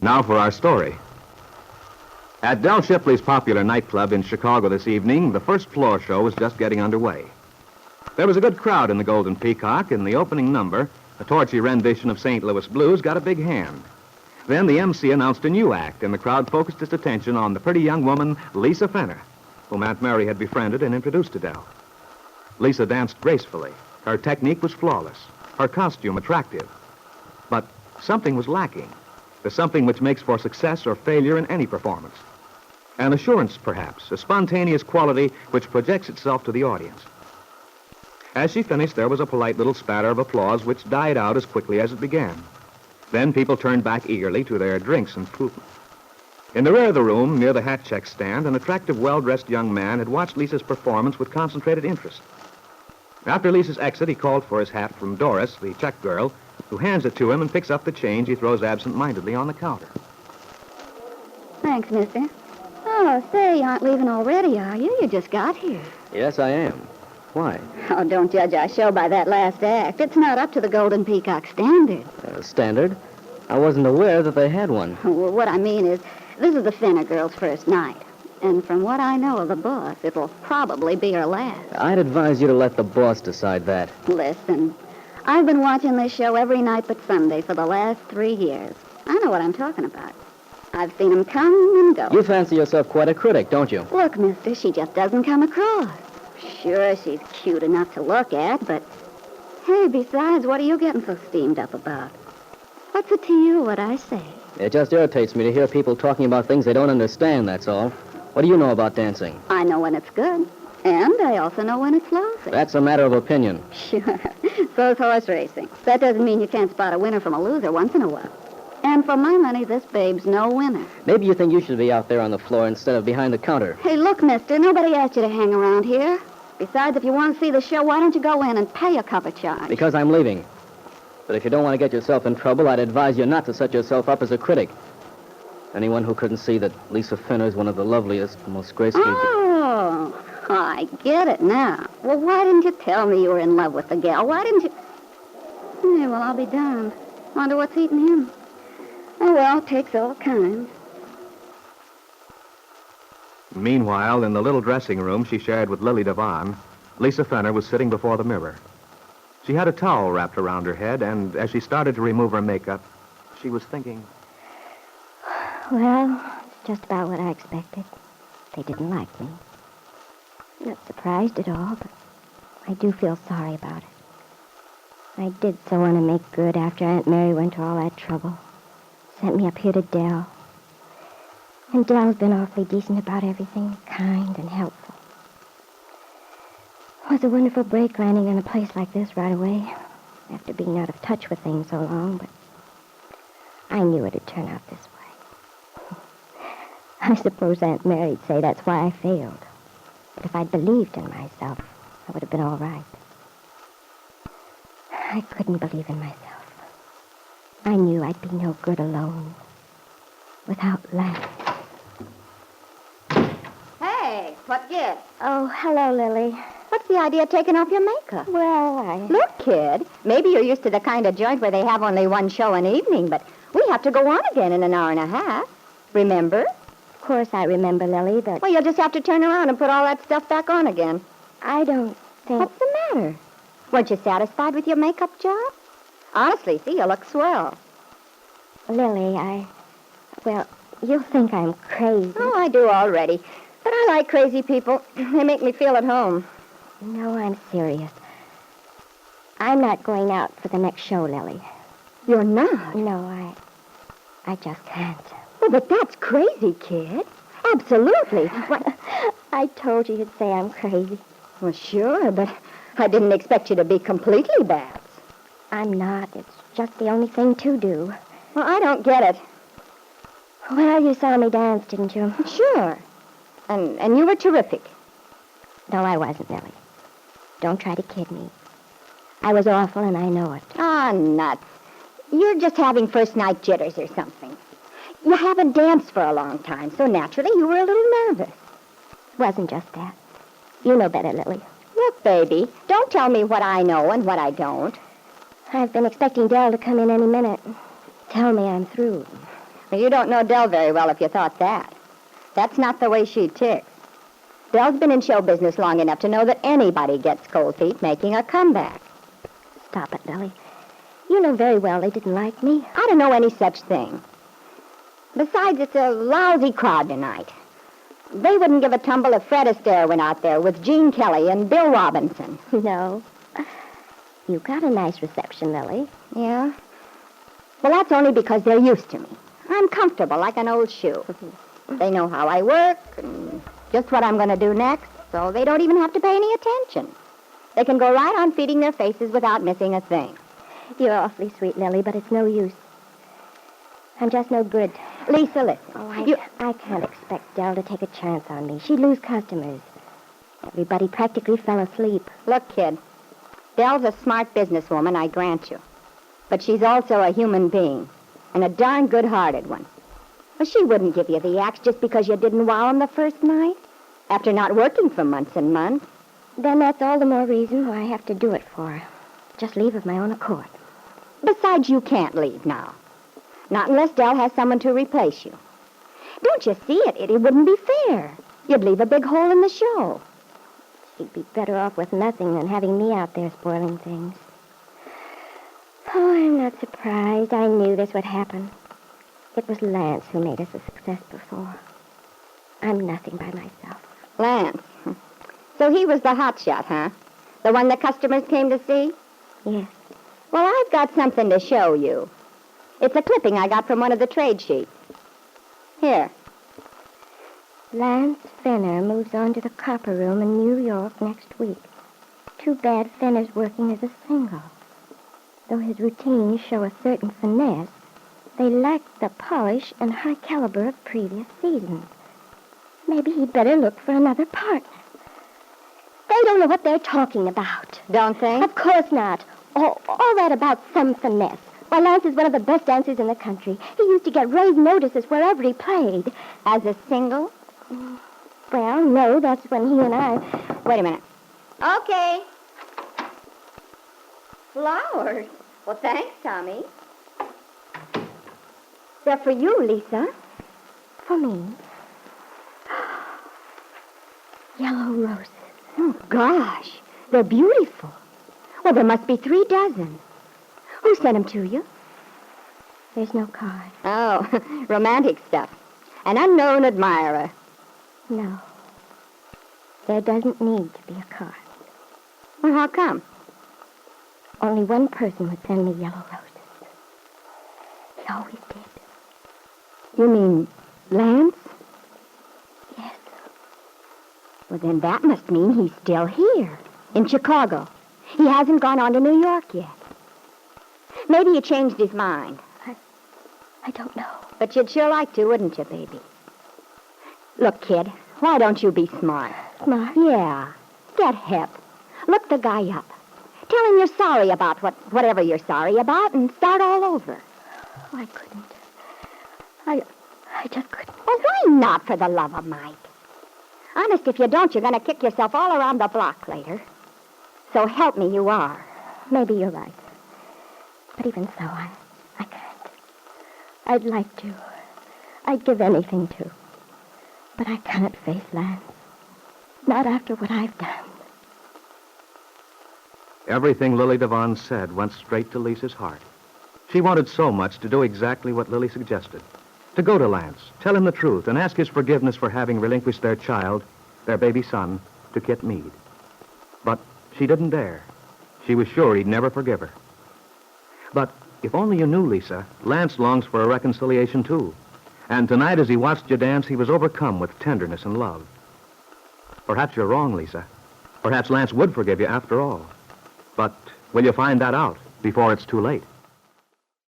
Now for our story. At Del Shipley's popular nightclub in Chicago this evening, the first floor show was just getting underway. There was a good crowd in the Golden Peacock, and the opening number, a torchy rendition of St. Louis Blues, got a big hand. Then the MC announced a new act, and the crowd focused its attention on the pretty young woman, Lisa Fenner, whom Aunt Mary had befriended and introduced to Del. Lisa danced gracefully. Her technique was flawless, her costume attractive. But something was lacking, the something which makes for success or failure in any performance. An assurance, perhaps, a spontaneous quality which projects itself to the audience. As she finished, there was a polite little spatter of applause which died out as quickly as it began. Then people turned back eagerly to their drinks and food. In the rear of the room, near the hat check stand, an attractive, well-dressed young man had watched Lisa's performance with concentrated interest. After Lisa's exit, he called for his hat from Doris, the check girl, who hands it to him and picks up the change he throws absent-mindedly on the counter. Thanks, mister. Oh, say, you aren't leaving already, are you? You just got here. Yes, I am. Why? Oh, don't judge our show by that last act. It's not up to the Golden Peacock standard. Standard? I wasn't aware that they had one. Well, what I mean is, this is the Fenner girl's first night. And from what I know of the boss, it'll probably be her last. I'd advise you to let the boss decide that. Listen, I've been watching this show every night but Sunday for the last 3 years. I know what I'm talking about. I've seen them come and go. You fancy yourself quite a critic, don't you? Look, mister, she just doesn't come across. Sure, she's cute enough to look at, but... Hey, besides, what are you getting so steamed up about? What's it to you what I say? It just irritates me to hear people talking about things they don't understand, that's all. What do you know about dancing? I know when it's good, and I also know when it's lousy. That's a matter of opinion. Sure. So's horse racing. That doesn't mean you can't spot a winner from a loser once in a while. And for my money, this babe's no winner. Maybe you think you should be out there on the floor instead of behind the counter. Hey, look, mister, nobody asked you to hang around here. Besides, if you want to see the show, why don't you go in and pay a cover charge? Because I'm leaving. But if you don't want to get yourself in trouble, I'd advise you not to set yourself up as a critic. Anyone who couldn't see that Lisa Fenner is one of the loveliest, most graceful... Oh, I get it now. Well, why didn't you tell me you were in love with the gal? Why didn't you... Hey, well, I'll be darned. Wonder what's eating him. Oh, well, it takes all kinds. Meanwhile, in the little dressing room she shared with Lily Devon, Lisa Fenner was sitting before the mirror. She had a towel wrapped around her head, and as she started to remove her makeup, she was thinking... Well, it's just about what I expected. They didn't like me. Not surprised at all, but I do feel sorry about it. I did so want to make good after Aunt Mary went to all that trouble. Sent me up here to Del. And Del's been awfully decent about everything, kind and helpful. It was a wonderful break landing in a place like this right away, after being out of touch with things so long, but I knew it'd turn out this way. I suppose Aunt Mary'd say that's why I failed. But if I'd believed in myself, I would have been all right. I couldn't believe in myself. I knew I'd be no good alone, without Larry. Hey, what gives? Oh, hello, Lily. What's the idea of taking off your makeup? Well, Look, kid, maybe you're used to the kind of joint where they have only one show an evening, but we have to go on again in an hour and a half. Remember? Of course I remember, Lily, but... Well, you'll just have to turn around and put all that stuff back on again. I don't think... What's the matter? Weren't you satisfied with your makeup job? Honestly, see, you look swell. Lily, Well, you'll think I'm crazy. Oh, I do already. But I like crazy people. They make me feel at home. No, I'm serious. I'm not going out for the next show, Lily. You're not? No, I just can't. Oh, but that's crazy, kid. Absolutely. I told you you'd say I'm crazy. Well, sure, but I didn't expect you to be completely bad. I'm not. It's just the only thing to do. Well, I don't get it. Well, you saw me dance, didn't you? Sure. And you were terrific. No, I wasn't, Lily. Don't try to kid me. I was awful, and I know it. Ah, nuts. You're just having first-night jitters or something. You haven't danced for a long time, so naturally you were a little nervous. It wasn't just that. You know better, Lily. Look, baby, don't tell me what I know and what I don't. I've been expecting Del to come in any minute. Tell me I'm through. You don't know Dell very well if you thought that. That's not the way she ticks. Dell's been in show business long enough to know that anybody gets cold feet making a comeback. Stop it, Lily. You know very well they didn't like me. I don't know any such thing. Besides, it's a lousy crowd tonight. They wouldn't give a tumble if Fred Astaire went out there with Gene Kelly and Bill Robinson. No. You got a nice reception, Lily. Yeah? Well, that's only because they're used to me. I'm comfortable like an old shoe. They know how I work and just what I'm going to do next, so they don't even have to pay any attention. They can go right on feeding their faces without missing a thing. You're awfully sweet, Lily, but it's no use. I'm just no good. Lisa, listen. Oh, I can't expect Dell to take a chance on me. She'd lose customers. Everybody practically fell asleep. Look, kid, Dell's a smart businesswoman, I grant you. But she's also a human being, and a darn good-hearted one. Well, she wouldn't give you the axe just because you didn't wow 'em the first night, after not working for months and months. Then that's all the more reason why I have to do it for her. Just leave of my own accord. Besides, you can't leave now. Not unless Dell has someone to replace you. Don't you see it? It wouldn't be fair. You'd leave a big hole in the show. She'd be better off with nothing than having me out there spoiling things. Oh, I'm not surprised. I knew this would happen. It was Lance who made us a success before. I'm nothing by myself. Lance. So he was the hotshot, huh? The one the customers came to see? Yes. Well, I've got something to show you. It's a clipping I got from one of the trade sheets. Here. Lance Fenner moves on to the copper room in New York next week. Too bad Fenner's working as a single. Though his routines show a certain finesse, they lack the polish and high caliber of previous seasons. Maybe he'd better look for another partner. They don't know what they're talking about. Don't they? Of course not. All that about some finesse. Why, Lance is one of the best dancers in the country. He used to get rave notices wherever he played. As a single? Well, no, that's when he and I... Wait a minute. Okay. Flowers? Well, thanks, Tommy. They're for you, Lisa. For me. Yellow roses. Oh, gosh. They're beautiful. Well, there must be 3 dozen. Who sent them to you? There's no card. Oh, romantic stuff. An unknown admirer. No. There doesn't need to be a card. Well, how come? Only one person would send me yellow roses. He always did. You mean Lance? Yes. Well, then that must mean he's still here, in Chicago. He hasn't gone on to New York yet. Maybe he changed his mind. I don't know. But you'd sure like to, wouldn't you, baby? Look, kid, why don't you be smart? Smart? Yeah. Get hip. Look the guy up. Tell him you're sorry about whatever you're sorry about and start all over. Oh, I couldn't. I just couldn't. Well, why not, for the love of Mike? Honest, if you don't, you're going to kick yourself all around the block later. So help me, you are. Maybe you're right. But even so, I can't. I'd like to. I'd give anything to. But I can't face Lance. Not after what I've done. Everything Lily Devon said went straight to Lisa's heart. She wanted so much to do exactly what Lily suggested. To go to Lance, tell him the truth, and ask his forgiveness for having relinquished their child, their baby son, to Kit Meade. But she didn't dare. She was sure he'd never forgive her. But if only you knew, Lisa, Lance longs for a reconciliation, too. And tonight, as he watched you dance, he was overcome with tenderness and love. Perhaps you're wrong, Lisa. Perhaps Lance would forgive you after all. But will you find that out before it's too late?